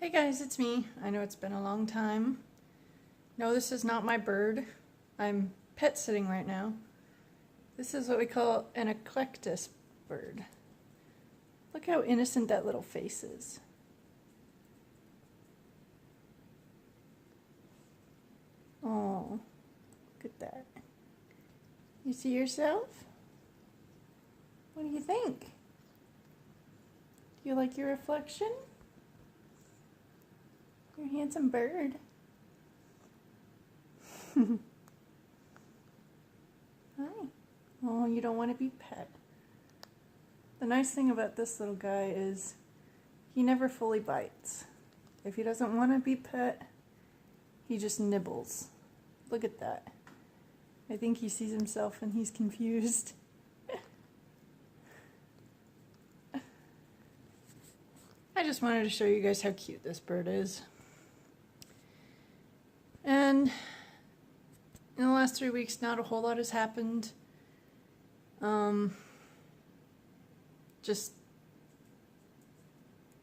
Hey guys, it's me. I know it's been a long time. No, this is not my bird. I'm pet sitting right now. This is what we call an eclectus bird. Look how innocent that little face is. Oh, look at that. You see yourself? What do you think? Do you like your reflection? You're a handsome bird. Hi. Oh, you don't want to be pet. The nice thing about this little guy is he never fully bites. If he doesn't want to be pet, he just nibbles. Look at that. I think he sees himself and he's confused. I just wanted to show you guys how cute this bird is. And in the last 3 weeks, not a whole lot has happened. Just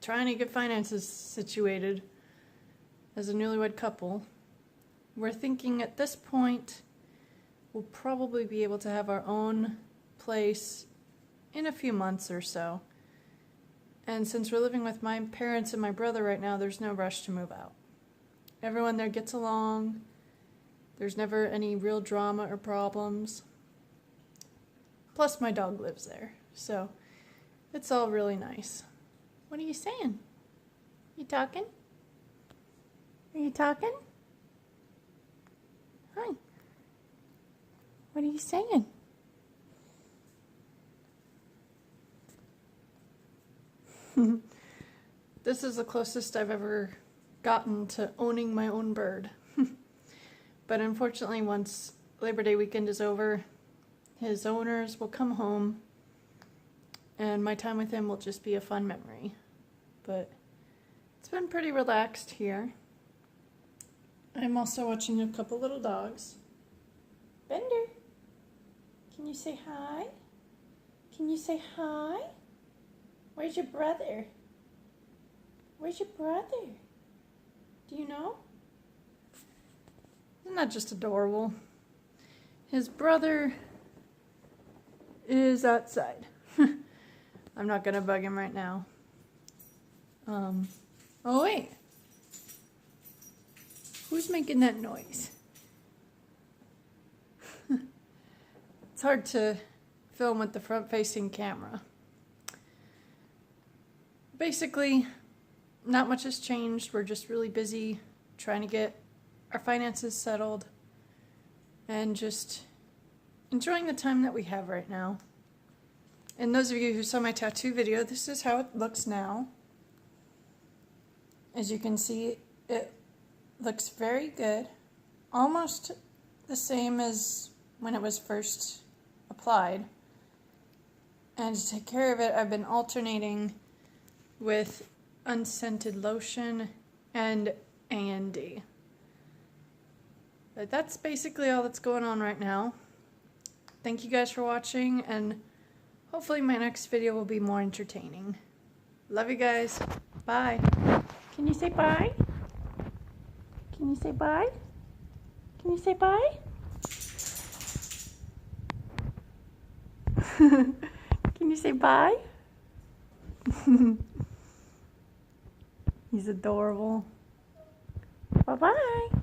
trying to get finances situated as a newlywed couple. We're thinking at this point we'll probably be able to have our own place in a few months or so. And since we're living with my parents and my brother right now, there's no rush to move out. Everyone there gets along. There's never any real drama or problems. Plus my dog lives there, so it's all really nice. What are you saying? You talking? Are you talking? Hi. What are you saying? This is the closest I've ever gotten to owning my own bird. But unfortunately, once Labor Day weekend is over, his owners will come home and my time with him will just be a fun memory. But it's been pretty relaxed here. I'm also watching a couple little dogs. Bender, can you say hi? Can you say hi? Where's your brother? Where's your brother? Do you know? Isn't that just adorable? His brother is outside. I'm not gonna bug him right now. Oh wait. Who's making that noise? It's hard to film with the front-facing camera. Basically, not much has changed. We're just really busy trying to get our finances settled and just enjoying the time that we have right now. And those of you who saw my tattoo video, this is how it looks now. As you can see, it looks very good. Almost the same as when it was first applied. And to take care of it, I've been alternating with unscented lotion and A&D. But that's basically all that's going on right now. Thank you guys for watching, and hopefully my next video will be more entertaining. Love you guys. Bye. Can you say bye? Can you say bye? Can you say bye? Can you say bye? He's adorable. Bye-bye.